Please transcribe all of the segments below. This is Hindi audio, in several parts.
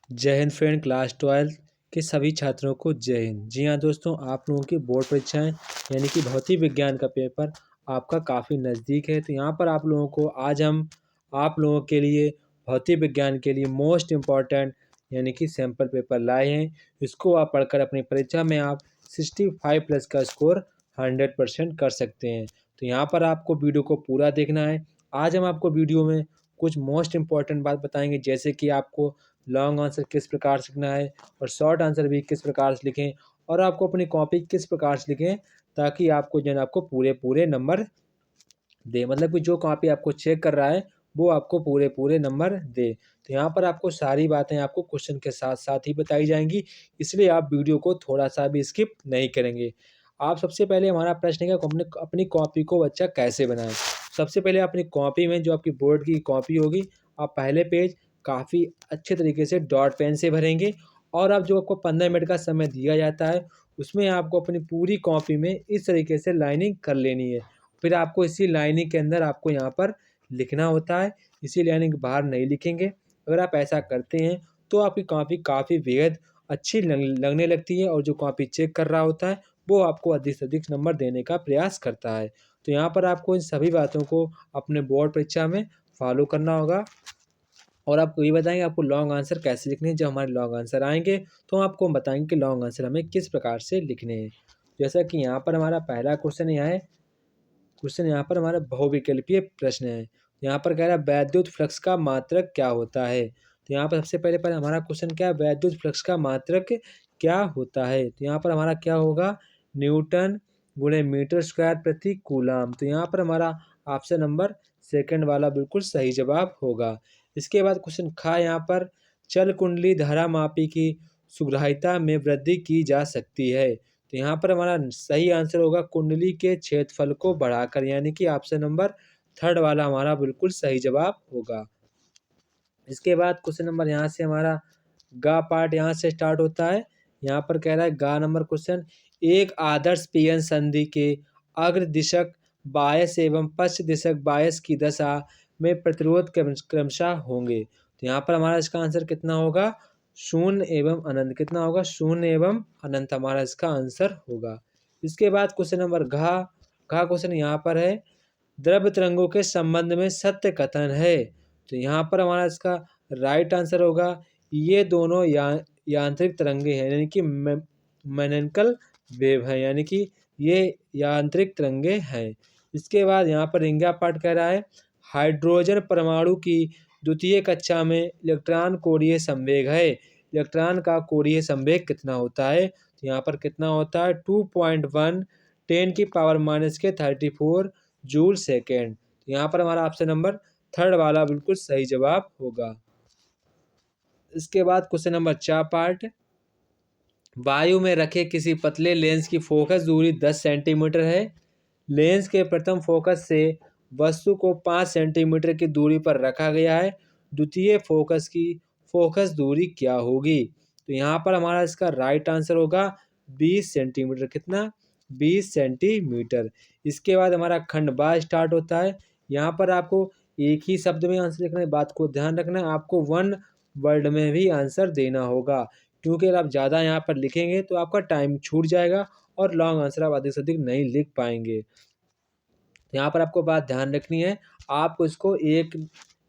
जय हिंद फ्रेंड, क्लास 12 के सभी छात्रों को जय हिंद। जी हाँ दोस्तों, आप लोगों की बोर्ड परीक्षाएं यानी कि भौतिक विज्ञान का पेपर आपका काफ़ी नज़दीक है। तो यहाँ पर आप लोगों को आज हम आप लोगों के लिए भौतिक विज्ञान के लिए मोस्ट इम्पॉर्टेंट यानी कि सैम्पल पेपर लाए हैं। इसको आप पढ़कर अपनी परीक्षा में आप 65 प्लस का स्कोर 100% कर सकते हैं। तो यहाँ पर आपको वीडियो को पूरा देखना है। आज हम आपको वीडियो में कुछ मोस्ट इम्पॉर्टेंट बात बताएंगे, जैसे कि आपको लॉन्ग आंसर किस प्रकार से लिखना है और शॉर्ट आंसर भी किस प्रकार से लिखें, और आपको अपनी कॉपी किस प्रकार से लिखें ताकि आपको जो है आपको पूरे पूरे नंबर दे, मतलब कि जो कॉपी आपको चेक कर रहा है वो आपको पूरे पूरे नंबर दे। तो यहाँ पर आपको सारी बातें आपको क्वेश्चन के साथ साथ ही बताई जाएंगी, इसलिए आप वीडियो को थोड़ा सा भी स्किप नहीं करेंगे। आप सबसे पहले हमारा प्रश्न है कि अपने अपनी कॉपी को अच्छा कैसे बनाएं। सबसे पहले अपनी कॉपी में जो आपकी बोर्ड की कॉपी होगी, आप पहले पेज काफ़ी अच्छे तरीके से डॉट पेन से भरेंगे, और अब जो आपको 15 मिनट का समय दिया जाता है उसमें आपको अपनी पूरी कॉपी में इस तरीके से लाइनिंग कर लेनी है। फिर आपको इसी लाइनिंग के अंदर आपको यहाँ पर लिखना होता है, इसी लाइनिंग के बाहर नहीं लिखेंगे। अगर आप ऐसा करते हैं तो आपकी कॉपी काफ़ी बेहद अच्छी लगने लगती है, और जो कॉपी चेक कर रहा होता है वो आपको अधिक से अधिक नंबर देने का प्रयास करता है। तो यहाँ पर आपको इन सभी बातों को अपने बोर्ड परीक्षा में फॉलो करना होगा। और आपको ये बताएंगे आपको लॉन्ग आंसर कैसे लिखने हैं। जब हमारे लॉन्ग आंसर आएंगे तो हम आपको बताएंगे कि लॉन्ग आंसर हमें किस प्रकार से लिखने हैं। जैसा कि यहाँ पर हमारा पहला क्वेश्चन यहाँ पर हमारा बहुविकल्पीय प्रश्न है। यहाँ पर कह रहा है वैद्युत फ्लक्स का मात्रक क्या होता है। तो यहाँ पर सबसे पहले पर हमारा क्वेश्चन क्या है, वैद्युत फ्लक्स का मात्रक क्या होता है। तो यहाँ पर हमारा क्या होगा, न्यूटन गुणे मीटर स्क्वायर प्रति कूलाम। तो यहाँ पर हमारा ऑप्शन नंबर सेकंड वाला बिल्कुल सही जवाब होगा। इसके बाद क्वेश्चन खा, यहाँ पर चल कुंडली धारा मापी की सुग्राह्यता में वृद्धि की जा सकती है। तो यहाँ पर हमारा सही आंसर होगा कुंडली के क्षेत्रफल को बढ़ाकर, यानी कि ऑप्शन नंबर थर्ड वाला हमारा बिल्कुल सही जवाब होगा। इसके बाद क्वेश्चन नंबर यहाँ से हमारा गा पार्ट यहाँ से स्टार्ट होता है। यहाँ पर कह रहा है गा नंबर क्वेश्चन, एक आदर्श पीएन संधि के अग्र दिशक बायस एवं पश्च दिशक बायस की दशा में प्रतिरोध क्रमशः होंगे। तो यहाँ पर हमारा इसका आंसर कितना होगा, शून्य एवं अनंत। कितना होगा, शून्य एवं अनंत हमारा इसका आंसर होगा। इसके बाद क्वेश्चन नंबर घा घा क्वेश्चन यहाँ पर है, द्रव्य तरंगों के संबंध में सत्य कथन है। तो यहाँ पर हमारा इसका राइट आंसर होगा, ये दोनों यांत्रिक तरंगे हैं, यानी कि मैकेनिकल वेव है, यानी कि ये यांत्रिक तरंगे हैं। इसके बाद यहाँ पर रिंगा पार्ट कह रहा है, हाइड्रोजन परमाणु की द्वितीय कक्षा में इलेक्ट्रॉन कोणीय संवेग है। इलेक्ट्रॉन का कोणीय संवेग कितना होता है। तो यहाँ पर कितना होता है, 2.1 10⁻⁻34 जूल सेकेंड। यहाँ पर हमारा ऑप्शन नंबर थर्ड वाला बिल्कुल सही जवाब होगा। इसके बाद क्वेश्चन नंबर 4 पार्ट, वायु में रखे किसी पतले लेंस की फोकस दूरी 10 सेंटीमीटर है। लेंस के प्रथम फोकस से वस्तु को 5 सेंटीमीटर की दूरी पर रखा गया है। द्वितीय फोकस की फोकस दूरी क्या होगी। तो यहाँ पर हमारा इसका राइट आंसर होगा 20 सेंटीमीटर। कितना, 20 सेंटीमीटर। इसके बाद हमारा खंड बा स्टार्ट होता है। यहाँ पर आपको एक ही शब्द में आंसर लिखना है, बात को ध्यान रखना है, आपको वन वर्ड में भी आंसर देना होगा, क्योंकि अगर आप ज़्यादा यहाँ पर लिखेंगे तो आपका टाइम छूट जाएगा और लॉन्ग आंसर आप अधिक से अधिक नहीं लिख पाएंगे। यहाँ पर आपको बात ध्यान रखनी है, आपको इसको एक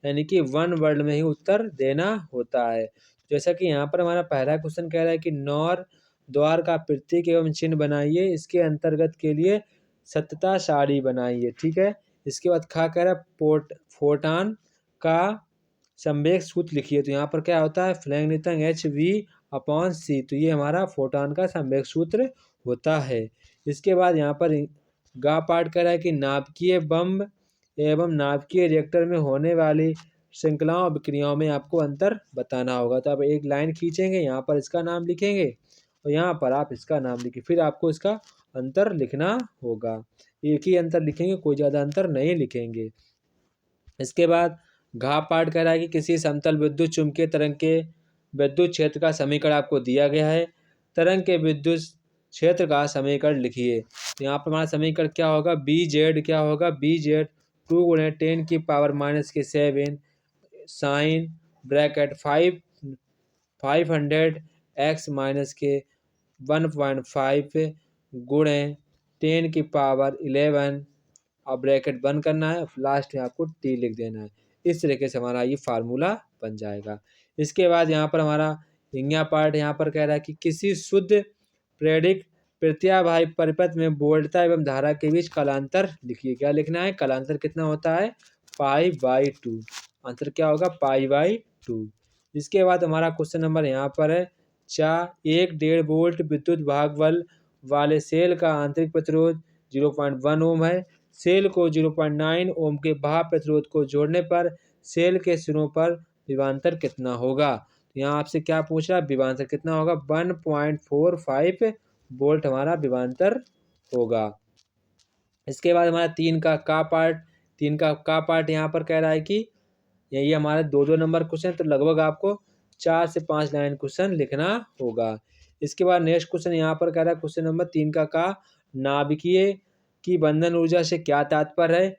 यानी कि वन वर्ड में ही उत्तर देना होता है। जैसा कि यहाँ पर हमारा पहला क्वेश्चन कह रहा है कि नौर द्वार का प्रतीक एवं चिन्ह बनाइए, इसके अंतर्गत के लिए सत्यता साड़ी बनाइए। ठीक है। इसके बाद खा कह रहा है फोटान का संवेग सूत्र लिखिए। तो यहाँ पर क्या होता है, फ्लैंग नितंग HV/c। तो ये हमारा फोटान का संवेग सूत्र होता है। इसके बाद यहाँ पर गा पाठ कर रहा है कि नाभिकीय बम एवं नाभिकीय रिएक्टर में होने वाली श्रृंखलाओं विक्रियाओं में आपको अंतर बताना होगा। तो आप एक लाइन खींचेंगे, यहाँ पर इसका नाम लिखेंगे और यहाँ पर आप इसका नाम लिखें, फिर आपको इसका अंतर लिखना होगा। एक ही अंतर लिखेंगे, कोई ज़्यादा अंतर नहीं लिखेंगे। इसके बाद घा पाठ कर रहा है कि किसी समतल विद्युत चुंबकीय तरंग के विद्युत क्षेत्र का समीकरण आपको दिया गया है। तरंग के विद्युत क्षेत्र का समीकरण लिखिए। तो यहाँ पर हमारा समीकरण क्या होगा, BZ क्या होगा, BZ 2 × 10⁻⁻⁷ sine bracket 5 500 x minus के 1.5 गुणे 10⁻11 और ब्रैकेट बंद करना है, लास्ट में आपको t लिख देना है। इस तरीके से हमारा ये फार्मूला बन जाएगा। इसके बाद यहाँ पर हमारा इंग्या पार्ट यहाँ पर कह रहा है कि किसी शुद्ध प्रेरित प्रत्याभाई परिपथ में वोल्टता एवं धारा के बीच कालांतर लिखिए। क्या लिखना है? कालांतर कितना होता है? π/2। आंसर क्या होगा? π/2। इसके बाद हमारा क्वेश्चन नंबर यहाँ पर है 1.5 वोल्ट विद्युत भाग बल वाले सेल का आंतरिक प्रतिरोध 0.1 ओम है। सेल को 0.9 ओम के भाप प्रतिरोध को जोड़ने पर सेल के सिरों पर विभवांतर कितना होगा? तो यहाँ आपसे क्या पूछ रहा है? विभवांतर कितना होगा? 1.45 वोल्ट हमारा विभवांतर होगा। इसके बाद हमारा 3 का पार्ट यहाँ पर कह रहा है कि यही हमारा 2-2 नंबर क्वेश्चन, तो लगभग आपको 4 से 5 लाइन क्वेश्चन लिखना होगा। इसके बाद नेक्स्ट क्वेश्चन यहाँ पर कह रहा है क्वेश्चन नंबर 3 का नाभिकीय की बंधन ऊर्जा से क्या तात्पर्य है?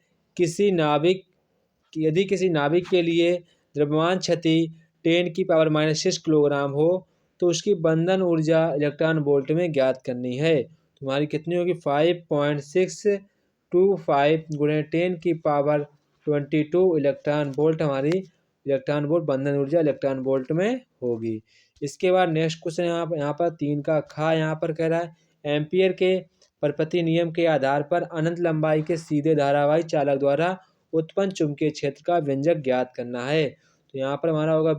यदि किसी नाभिक के लिए द्रव्यमान क्षति 10⁻⁻6 किलोग्राम हो तो उसकी बंधन ऊर्जा इलेक्ट्रॉन वोल्ट में ज्ञात करनी है। तुम्हारी कितनी होगी? 5.625 गुणे 10⁻22 इलेक्ट्रॉन वोल्ट हमारी इलेक्ट्रॉन वोल्ट बंधन ऊर्जा इलेक्ट्रॉन वोल्ट में होगी। इसके बाद नेक्स्ट क्वेश्चन यहाँ पर 3 का यहाँ पर कह रहा है एम्पियर के परपति नियम के आधार पर अनंत लंबाई के सीधे धारावाही चालक द्वारा उत्पन्न चुंबकीय क्षेत्र का व्यंजक ज्ञात करना है। तो यहाँ पर हमारा होगा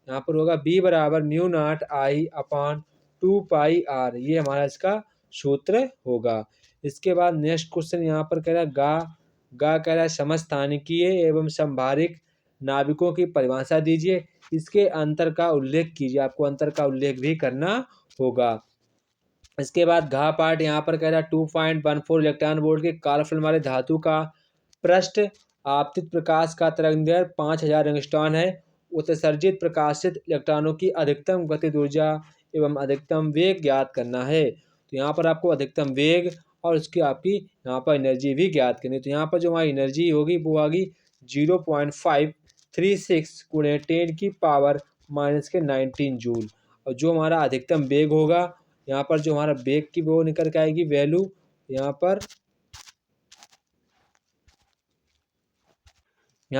B = μ0I/2πr, ये हमारा इसका सूत्र होगा। इसके बाद नेक्स्ट क्वेश्चन यहाँ पर कह रहा है कह रहा है समस्थानिकीय एवं समभारिक नाभिकों की परिभाषा दीजिए, इसके अंतर का उल्लेख कीजिए। आपको अंतर का उल्लेख भी करना होगा। इसके बाद पार्ट यहाँ पर कह रहा है 2.14 इलेक्ट्रॉन वोल्ट के कालफलन वाले धातु का पृष्ठ आपतित प्रकाश का तरंगदैर्घ्य 5000 एंगस्ट्रॉन है। उत्सर्जित प्रकाशित इलेक्ट्रॉनों की अधिकतम गतिज ऊर्जा एवं अधिकतम वेग ज्ञात करना है। तो यहाँ पर आपको अधिकतम वेग और उसकी आपकी यहाँ पर एनर्जी भी ज्ञात करनी है। तो यहाँ पर जो हमारी एनर्जी होगी वो आगी 0.536 गुणे 10⁻⁻19 जूल। और जो हमारा अधिकतम वेग होगा, यहाँ पर जो हमारा वेग की वो निकल के आएगी वैल्यू, यहाँ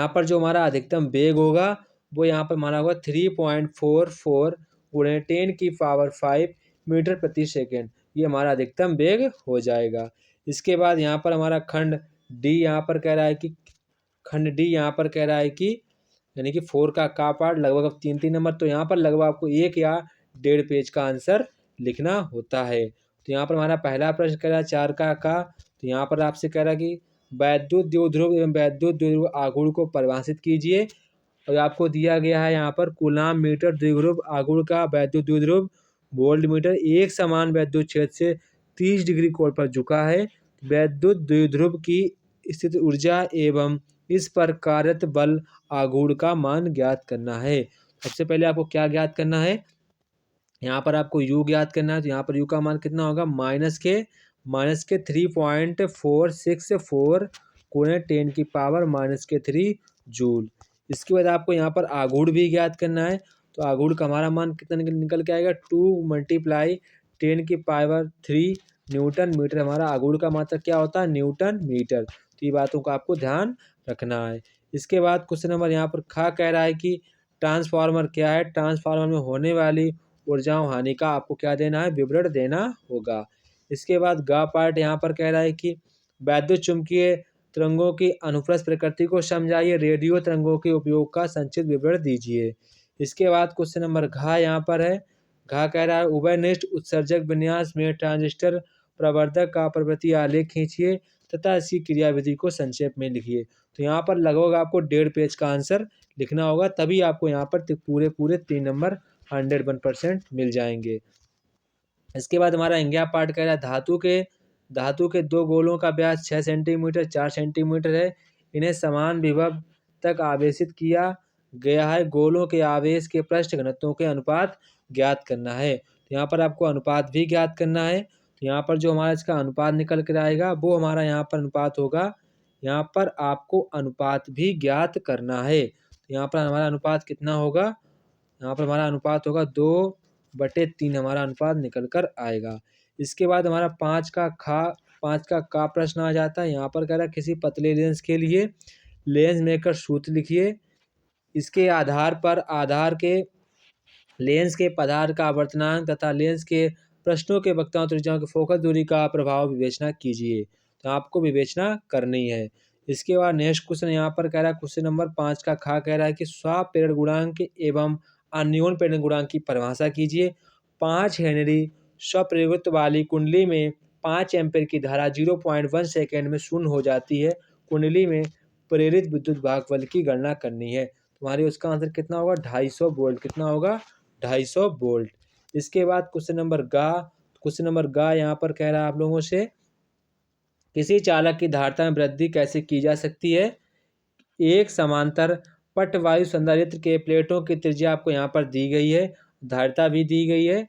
पर जो हमारा अधिकतम वेग होगा वो यहाँ पर हमारा होगा 3.44 गुणे 10⁵ मीटर प्रति सेकेंड। ये हमारा अधिकतम वेग हो जाएगा। इसके बाद यहाँ पर हमारा खंड डी यहाँ पर कह रहा है कि यानी कि 4 का पार्ट लगभग 3-3 नंबर, तो यहाँ पर लगभग आपको 1 या 1.5 पेज का आंसर लिखना होता है। तो यहाँ पर हमारा पहला प्रश्न कह रहा है 4 का तो यहाँ पर आपसे कह रहा है कि वैद्युत द्विध्रुव एवं वैद्युत द्विध्रुव आघूर्ण को परिभाषित कीजिए। और आपको दिया गया है यहाँ पर कूलाम मीटर द्विध्रुव आघूर्ण का वैद्युत द्विध्रुव वोल्ट मीटर एक समान वैद्युत क्षेत्र से 30 डिग्री कोण पर झुका है। वैद्युत द्विध्रुव की स्थित ऊर्जा एवं इस पर कार्यरत बल आघूर्ण का मान ज्ञात करना है। सबसे पहले आपको क्या ज्ञात करना है? यहाँ पर आपको U ज्ञात करना है। तो यहाँ पर U का मान कितना होगा? माइनस के 3.464 गुणे 10⁻⁻3 जूल। इसके बाद आपको यहाँ पर आघूर्ण भी ज्ञात करना है। तो आघूर्ण का हमारा मान कितना निकल के आएगा? 2 × 10⁻³ न्यूटन मीटर। हमारा आघूर्ण का मात्रक क्या होता है? Newton metre. तो ये बातों का आपको ध्यान रखना है। इसके बाद क्वेश्चन नंबर यहाँ पर कह रहा है कि ट्रांसफार्मर क्या है? ट्रांसफार्मर में होने वाली ऊर्जाओं हानि का आपको क्या देना है? विवरण देना होगा। इसके बाद पार्ट यहाँ पर कह रहा है कि वैद्युत चुंबकीय तरंगों की अनुप्रस्थ प्रकृति को समझाइए, रेडियो तरंगों के उपयोग का संक्षिप्त विवरण दीजिए। इसके बाद क्वेश्चन नंबर यहाँ पर है कह रहा है उभयनिष्ठ उत्सर्जक विन्यास में ट्रांजिस्टर प्रवर्धक का प्रवृत्ति आलेख खींचिए तथा इसकी क्रियाविधि को संक्षेप में लिखिए। तो यहाँ पर लगभग आपको 1.5 पेज का आंसर लिखना होगा, तभी आपको यहाँ पर पूरे 3 नंबर 101% मिल जाएंगे। इसके बाद हमारा इंग्या पार्ट कह रहा है धातु के 2 गोलों का व्यास 6 सेंटीमीटर 4 सेंटीमीटर है। इन्हें समान विभव तक आवेशित किया गया है। गोलों के आवेश के पृष्ठ घनत्वों के अनुपात ज्ञात करना है। तो यहाँ पर आपको अनुपात भी ज्ञात करना है। तो यहाँ पर जो हमारा इसका अनुपात निकल कर आएगा वो हमारा यहाँ पर अनुपात होगा। यहाँ पर आपको अनुपात भी ज्ञात करना है। तो यहाँ पर हमारा अनुपात कितना होगा? यहाँ पर हमारा अनुपात होगा 2/3 हमारा अनुपात निकल कर आएगा। इसके बाद हमारा 5 का का प्रश्न आ जाता है। यहाँ पर कह रहा है किसी पतले लेंस के लिए लेंस मेकर सूत्र लिखिए। इसके आधार पर लेंस के पदार्थ का आवर्तनांक तथा लेंस के प्रश्नों के वक्ताओं त्रिज्याओं की फोकस दूरी का प्रभाव विवेचना कीजिए। तो आपको विवेचना करनी है। इसके बाद नेक्स्ट क्वेश्चन यहाँ पर कह रहा है क्वेश्चन नंबर 5 का खा कह रहा है कि स्वप्रेरण गुणांक एवं अन्योन प्रेरण गुणांक की परिभाषा कीजिए। 5 हेनरी स्वप्रेरित वाली कुंडली में 5 एम्पीयर की धारा 0.1 सेकेंड में शून्य हो जाती है। कुंडली में प्रेरित विद्युत भागफल की गणना करनी है। तुम्हारी उसका आंसर कितना होगा? 250 वोल्ट। कितना होगा? 250 वोल्ट। इसके बाद क्वेश्चन नंबर गा यहाँ पर कह रहा है आप लोगों से किसी चालक की धारिता में वृद्धि कैसे की जा सकती है। एक समांतर पट वायु संधारित्र के प्लेटों की त्रिज्या आपको यहाँ पर दी गई है, धारिता भी दी गई है।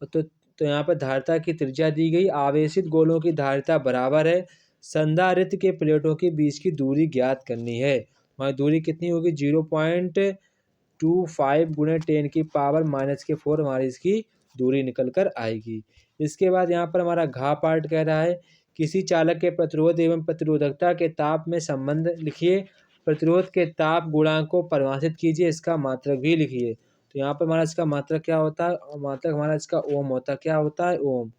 तो यहाँ पर धारिता की त्रिज्या दी गई। आवेशित गोलों की धारिता बराबर है। संधारित्र के प्लेटों के बीच की दूरी ज्ञात करनी है। हमारी दूरी कितनी होगी? 0.25 गुणे 10⁻⁻⁴ हमारी इसकी दूरी निकल कर आएगी। इसके बाद यहाँ पर हमारा घा पार्ट कह रहा है किसी चालक के प्रतिरोध एवं प्रतिरोधकता के ताप में संबंध लिखिए। प्रतिरोध के ताप गुणांक को परिभाषित कीजिए। इसका मात्रक भी लिखिए। तो यहाँ पर हमारा इसका मात्रक क्या होता है? मात्रक हमारा इसका ओम होता है। क्या होता है? ओम।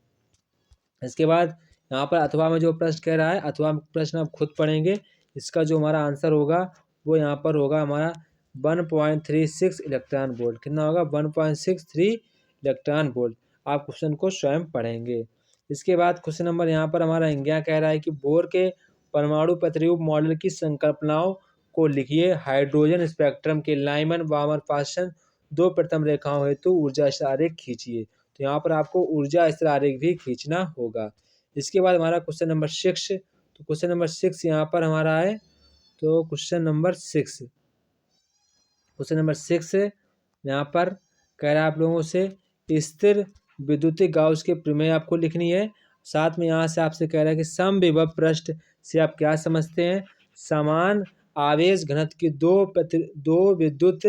इसके बाद यहाँ पर अथवा में जो प्रश्न कह रहा है, अथवा प्रश्न आप खुद पढ़ेंगे। इसका जो हमारा आंसर होगा वो यहाँ पर होगा हमारा 1.36 इलेक्ट्रॉन वोल्ट। कितना होगा? 1.63 इलेक्ट्रॉन वोल्ट। आप क्वेश्चन को स्वयं पढ़ेंगे। इसके बाद क्वेश्चन नंबर यहाँ पर हमारा इंग्या कह रहा है कि बोर के परमाणु प्रतिरूप मॉडल की संकल्पनाओं को लिखिए। हाइड्रोजन स्पेक्ट्रम के लाइमन वामरपाशन 2 प्रथम रेखाओं हेतु ऊर्जा स्तर आरेख खींचिए। तो यहाँ पर आपको ऊर्जा स्तर आरेख भी खींचना होगा। इसके बाद हमारा क्वेश्चन नंबर 6। तो क्वेश्चन नंबर 6 यहाँ पर हमारा है। तो क्वेश्चन नंबर 6 यहाँ पर कह रहा है आप लोगों से स्थिर विद्युतीय गाउस के प्रमेय आपको लिखनी है। साथ में यहाँ से आपसे कह रहा है कि समविभव पृष्ठ से आप क्या समझते हैं? समान आवेश घनत्व की दो विद्युत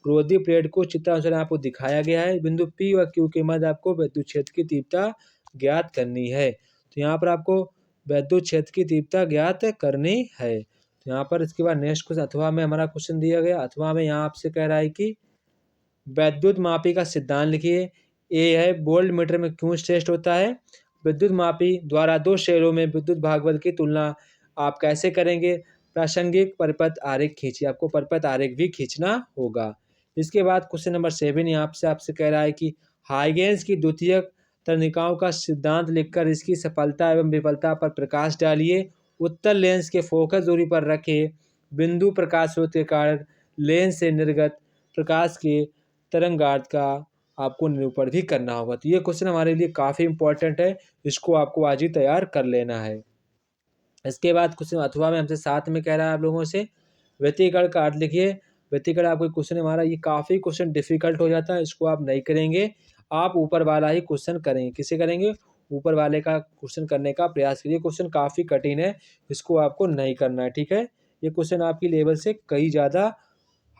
रोधी प्लेट को चित्रानुसार आपको दिखाया गया है। बिंदु P व Q के मध्य आपको विद्युत क्षेत्र की तीव्रता ज्ञात करनी है। तो यहाँ पर आपको विद्युत क्षेत्र की तीव्रता ज्ञात करनी है। तो यहाँ पर इसके बाद नेक्स्ट क्वेश्चन अथवा में हमारा क्वेश्चन दिया गया। अथवा में यहाँ आपसे कह रहा है कि विद्युत मापी का सिद्धांत लिखिए। ए है वोल्ट मीटर में क्यों श्रेष्ठ होता है। विद्युत मापी द्वारा 2 शेलों में विद्युत भागबल की तुलना आप कैसे करेंगे? प्रासंगिक परिपथ आरेख खींचिए। आपको परिपथ आरेख भी खींचना होगा। इसके बाद क्वेश्चन नंबर 7 यहाँ से आपसे कह रहा है कि हाइगेंस की द्वितीयक तनिकाओं का सिद्धांत लिखकर इसकी सफलता एवं विफलता पर प्रकाश डालिए। उत्तर लेंस के फोकस दूरी पर रखे बिंदु प्रकाश स्रोत के कारण लेंस से निर्गत प्रकाश के तरंगार्थ का आपको निरूपण भी करना होगा। तो ये क्वेश्चन हमारे लिए काफ़ी इंपॉर्टेंट है। इसको आपको आज ही तैयार कर लेना है। इसके बाद क्वेश्चन अथवा में हमसे साथ में कह रहा है आप लोगों से व्यतिकरण का अर्थ लिखिए। व्यतिकरण आपको क्वेश्चन हमारा ये काफ़ी क्वेश्चन डिफिकल्ट हो जाता है। इसको आप नहीं करेंगे, आप ऊपर वाला ही क्वेश्चन करेंगे। किसे करेंगे? ऊपर वाले का क्वेश्चन करने का प्रयास करिए। क्वेश्चन काफ़ी कठिन है, इसको आपको नहीं करना है। ठीक है, ये क्वेश्चन आपकी लेवल से कई ज़्यादा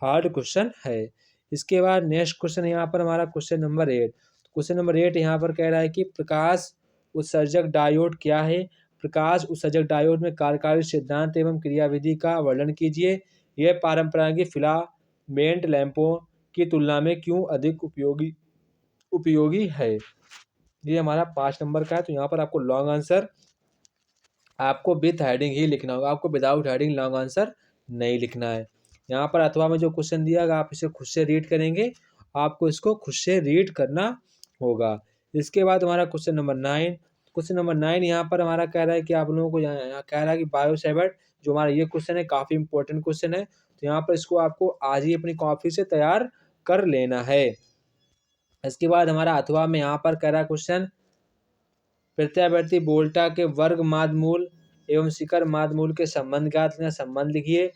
हार्ड क्वेश्चन है। इसके बाद नेक्स्ट क्वेश्चन यहाँ पर हमारा क्वेश्चन नंबर 8। क्वेश्चन नंबर 8 यहाँ पर कह रहा है कि प्रकाश उत्सर्जक डायोड क्या है। प्रकाश उत्सर्जक डायोड में कार्यकारी सिद्धांत एवं क्रियाविधि का वर्णन कीजिए। यह पारंपरिक फिलामेंट लैंपों की तुलना में क्यों अधिक उपयोगी है। ये हमारा 5 नंबर का है। तो यहाँ पर आपको लॉन्ग आंसर आपको विथ हेडिंग ही लिखना होगा। आपको विदाउट हेडिंग लॉन्ग आंसर नहीं लिखना है। यहाँ पर अथवा में जो क्वेश्चन दिया गया आप इसे खुद से रीड करेंगे। आपको इसको खुद से रीड करना होगा। इसके बाद हमारा क्वेश्चन नंबर 9। क्वेश्चन नंबर 9 यहाँ पर हमारा कह रहा है कि आप लोगों को यहाँ कह रहा है कि बायोसेवर्ट जो हमारा ये क्वेश्चन है काफ़ी इंपॉर्टेंट क्वेश्चन है। तो यहाँ पर इसको आपको आज ही अपनी कॉपी से तैयार कर लेना है। इसके बाद हमारा अथवा में यहाँ पर कह रहा है क्वेश्चन प्रत्यावर्ती वोल्टा के वर्ग माध्य एवं शिखर माध्य के संबंध ज्ञात करना। संबंध लिखिए।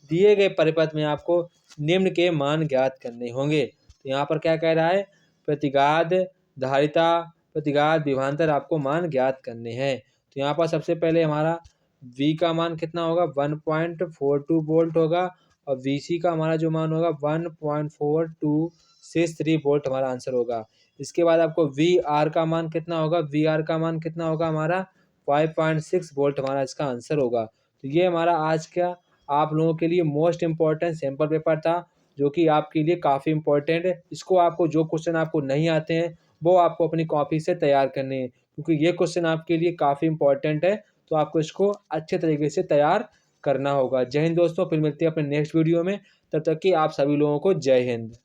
दिए गए परिपथ में आपको निम्न के मान ज्ञात करने होंगे। तो यहाँ पर क्या कह रहा है? प्रतिघात, धारिता, प्रतिघात, विभवांतर आपको मान ज्ञात करने हैं। तो यहाँ पर सबसे पहले हमारा V का मान कितना होगा? 1.42 वोल्ट होगा और VC का हमारा जो मान होगा 1.42 6 वोल्ट हमारा आंसर होगा। इसके बाद आपको VR का मान कितना होगा, VR का मान कितना होगा हमारा 5.6 वोल्ट हमारा इसका आंसर होगा। तो ये हमारा आज का आप लोगों के लिए मोस्ट इम्पोर्टेंट सैंपल पेपर था, जो कि आपके लिए काफ़ी इम्पोर्टेंट है। इसको आपको जो क्वेश्चन आपको नहीं आते हैं, वो आपको अपनी कॉपी से तैयार करने हैं, क्योंकि ये क्वेश्चन आपके लिए काफ़ी इम्पोर्टेंट है, तो आपको इसको अच्छे तरीके से तैयार करना होगा। जय हिंद दोस्तों, फिर मिलते हैं अपने नेक्स्ट वीडियो में। तब तक कि आप सभी लोगों को जय हिंद।